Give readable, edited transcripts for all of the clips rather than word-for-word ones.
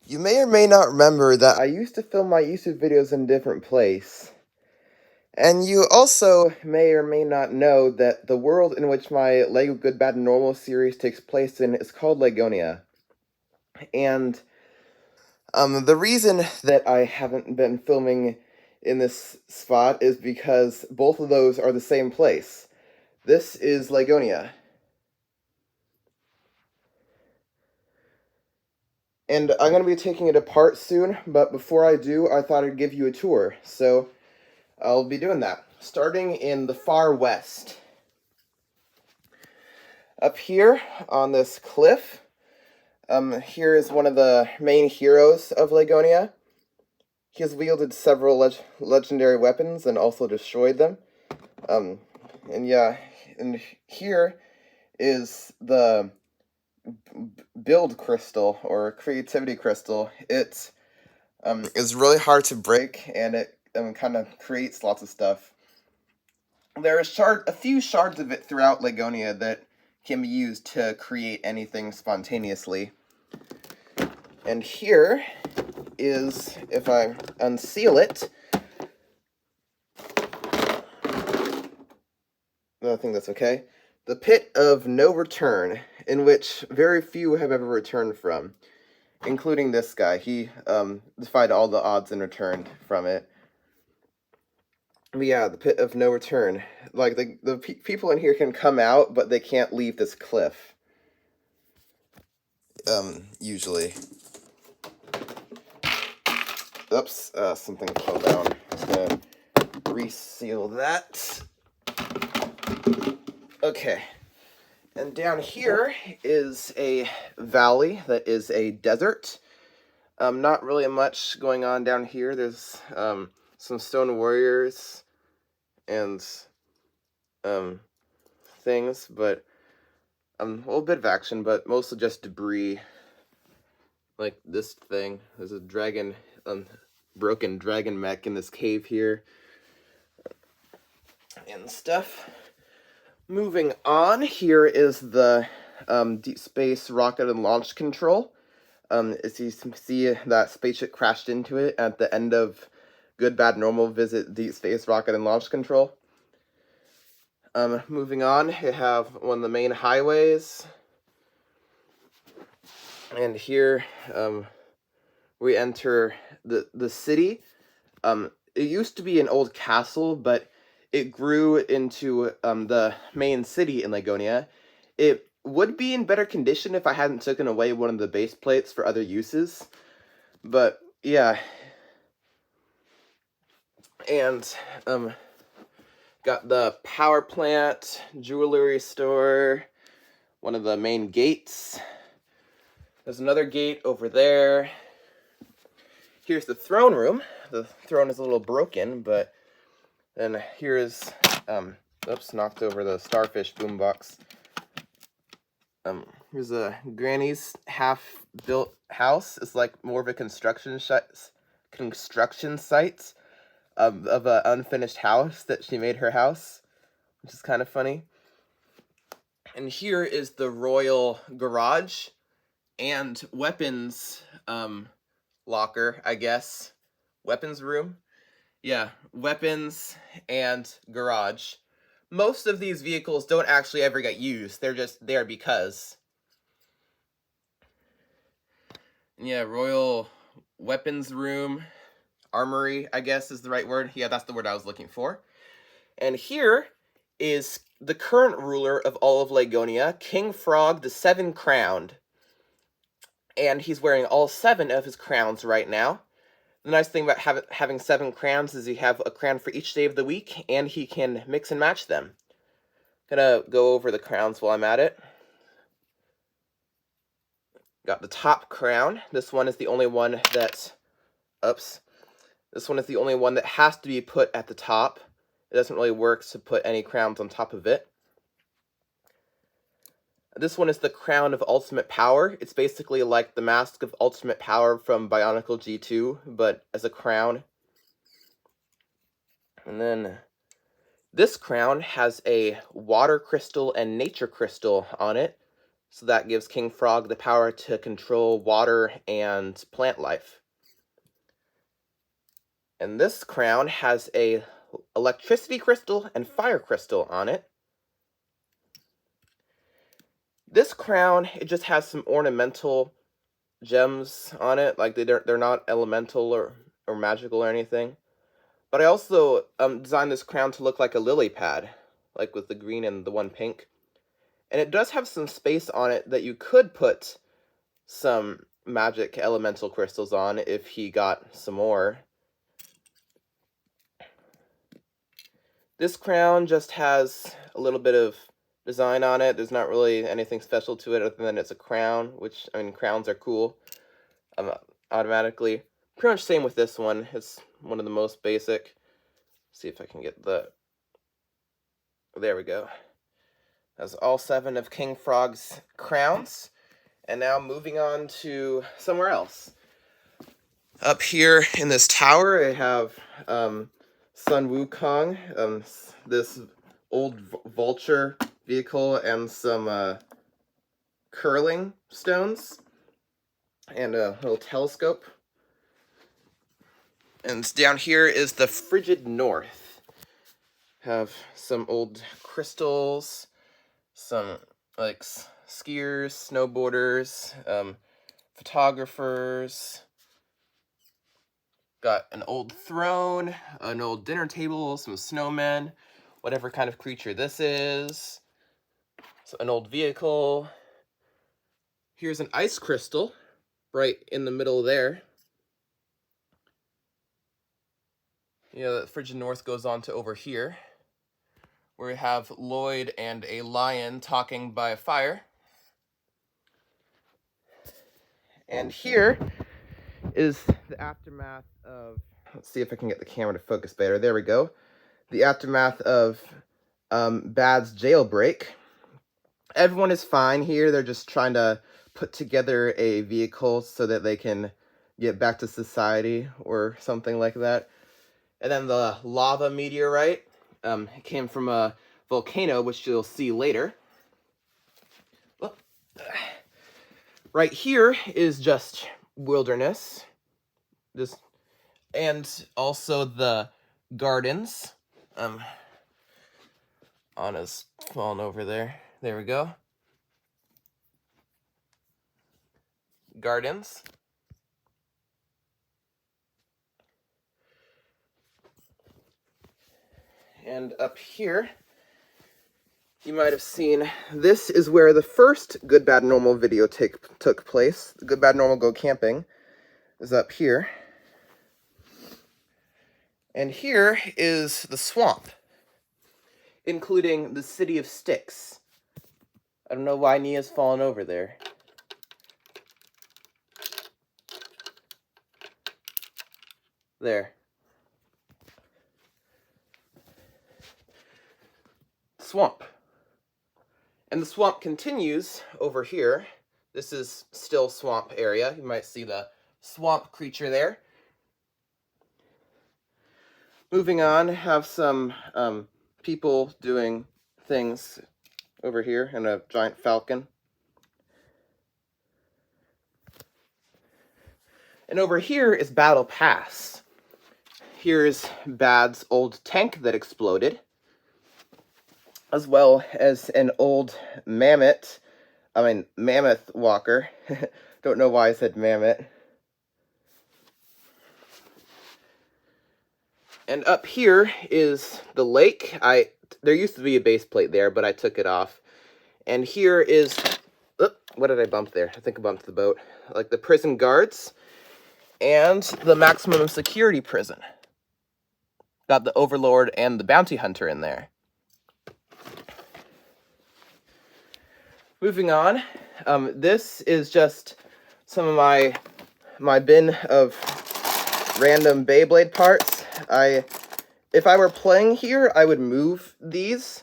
You may or may not remember that I used to film my YouTube videos in a different place. And you also may or may not know that the world in which my Lego Good, Bad, and Normal series takes place in is called Legonia. And the reason that I haven't been filming in this spot is because both of those are the same place. This is Legonia. And I'm going to be taking it apart soon, but before I do, I thought I'd give you a tour. So I'll be doing that, starting in the far west. Up here on this cliff, here is one of the main heroes of Legonia. He has wielded several legendary weapons and also destroyed them. And here is the build crystal, or creativity crystal. It is really hard to break, and it kind of creates lots of stuff. There are a few shards of it throughout Legonia that can be used to create anything spontaneously. And here is, if I unseal it, I think that's okay, the Pit of No Return, in which very few have ever returned from, including this guy. He defied all the odds and returned from it. But yeah, the Pit of No Return. Like, the people in here can come out, but they can't leave this cliff. Usually. Oops, something fell down. Just gonna reseal that. Okay. And down here is a valley that is a desert. Not really much going on down here. There's some stone warriors and things, but a little bit of action, but mostly just debris. Like this thing. There's a dragon, broken dragon mech in this cave here. And stuff. Moving on, here is the Deep Space Rocket and Launch Control. As you can see, that spaceship crashed into it at the end of Good, Bad, Normal Visit Deep Space Rocket and Launch Control. Moving on, you have one of the main highways. And here we enter the city. It used to be an old castle, but it grew into the main city in Legonia. It would be in better condition if I hadn't taken away one of the base plates for other uses. But yeah. And got the power plant, jewelry store, one of the main gates. There's another gate over there. Here's the throne room. The throne is a little broken, but then here is, oops, knocked over the starfish boombox. Here's a granny's half-built house. It's like more of a construction site of an unfinished house that she made her house, which is kind of funny. And here is the royal garage and weapons locker, I guess. Weapons room? Yeah, weapons and garage. Most of these vehicles don't actually ever get used. They're just there because. Yeah, royal weapons room. Armory, I guess is the right word. Yeah, that's the word I was looking for. And here is the current ruler of all of Legonia, King Frog the Seven Crowned. And he's wearing all 7 of his crowns right now. The nice thing about having 7 crowns is you have a crown for each day of the week, and he can mix and match them. Gonna go over the crowns while I'm at it. Got the top crown. This one is the only one that... Oops. This one is the only one that has to be put at the top. It doesn't really work to put any crowns on top of it. This one is the Crown of Ultimate Power. It's basically like the Mask of Ultimate Power from Bionicle G2, but as a crown. And then this crown has a water crystal and nature crystal on it. So that gives King Frog the power to control water and plant life. And this crown has a electricity crystal and fire crystal on it. This crown, it just has some ornamental gems on it, like they're not elemental or magical or anything. But I also designed this crown to look like a lily pad, like with the green and the one pink. And it does have some space on it that you could put some magic elemental crystals on if he got some more. This crown just has a little bit of design on it. There's not really anything special to it other than it's a crown, which, I mean, crowns are cool automatically. Pretty much same with this one. It's one of the most basic. See if I can get the... There we go. That's all 7 of King Frog's crowns. And now moving on to somewhere else. Up here in this tower, I have Sun Wukong, this old vulture vehicle, and some curling stones, and a little telescope. And down here is the frigid north. Have some old crystals, some like skiers, snowboarders, photographers. Got an old throne, an old dinner table, some snowmen, whatever kind of creature this is. So an old vehicle. Here's an ice crystal right in the middle there. The frigid north goes on to over here, where we have Lloyd and a lion talking by a fire. And here is the aftermath of... Let's see if I can get the camera to focus better. There we go. The aftermath of Bad's jailbreak. Everyone is fine here. They're just trying to put together a vehicle so that they can get back to society or something like that. And then the lava meteorite came from a volcano, which you'll see later. Right here is just wilderness. And also the gardens. Anna's fallen over there. There we go. Gardens. And up here, you might have seen, this is where the first Good, Bad, Normal video took place. Good, Bad, Normal Go Camping is up here. And here is the swamp, including the city of Styx. I don't know why Nia's fallen over there. There. Swamp. And the swamp continues over here. This is still swamp area. You might see the swamp creature there. Moving on, have some people doing things over here, and a giant falcon. And over here is Battle Pass. Here's Bad's old tank that exploded, as well as an old mammoth walker. Don't know why I said mammoth. And up here is the lake. There used to be a base plate there, but I took it off. And here is... what did I bump there? I think I bumped the boat. Like the prison guards and the maximum security prison. Got the Overlord and the Bounty Hunter in there. Moving on, this is just some of my bin of random Beyblade parts. If I were playing here, I would move these.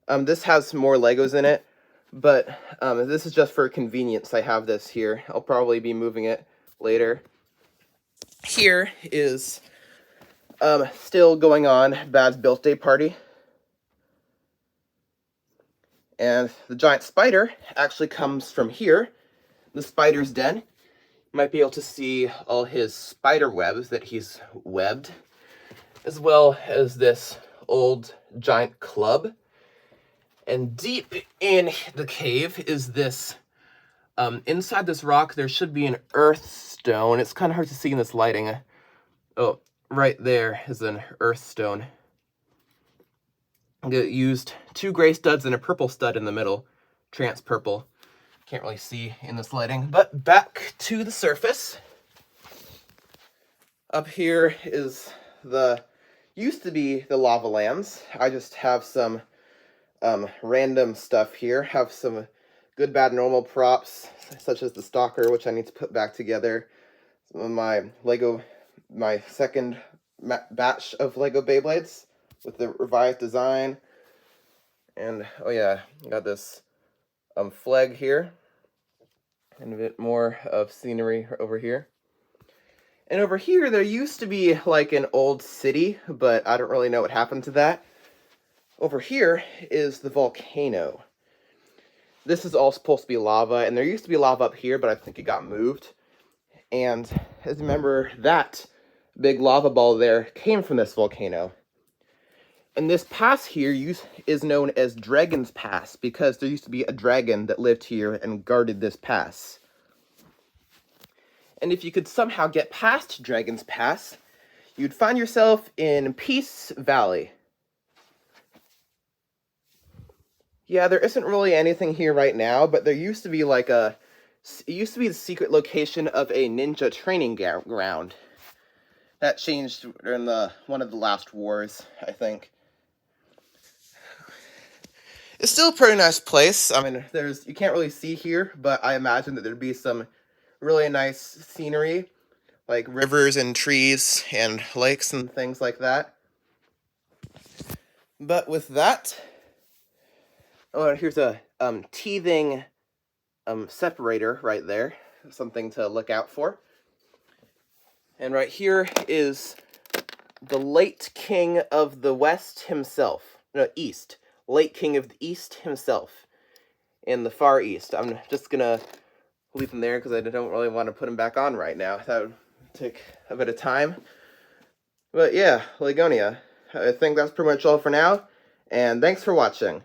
This has more Legos in it, but this is just for convenience. I have this here. I'll probably be moving it later. Here is still going on Bad's birthday party. And the giant spider actually comes from here, the spider's den. You might be able to see all his spider webs that he's webbed, as well as this old giant club. And deep in the cave is this, inside this rock, there should be an earth stone. It's kind of hard to see in this lighting. Oh, right there is an earth stone. It used 2 gray studs and a purple stud in the middle, trance purple. Can't really see in this lighting, but back to the surface. Up here is used to be the lava lands. I just have some random stuff here. Have some good, bad, normal props, such as the stalker, which I need to put back together. Some of my second batch of Lego Beyblades with the revised design. And, oh yeah, got this flag here. And a bit more of scenery over here. And over here, there used to be like an old city, but I don't really know what happened to that. Over here is the volcano. This is all supposed to be lava, and there used to be lava up here, but I think it got moved. And as you remember, that big lava ball there came from this volcano. And this pass here is known as Dragon's Pass, because there used to be a dragon that lived here and guarded this pass. And if you could somehow get past Dragon's Pass, you'd find yourself in Peace Valley. Yeah, there isn't really anything here right now, but there used to be it used to be the secret location of a ninja training ground. That changed during one of the last wars, I think. It's still a pretty nice place. I mean, you can't really see here, but I imagine that there'd be some really nice scenery, like rivers and trees and lakes and things like that. But with that, oh, here's a teething separator right there, something to look out for. And right here is the late king of the West himself, no, East, late king of the East himself, in the Far East. I'm just gonna leave him there because I don't really want to put him back on right now. That would take a bit of time. But yeah, Legonia, I think that's pretty much all for now, and thanks for watching.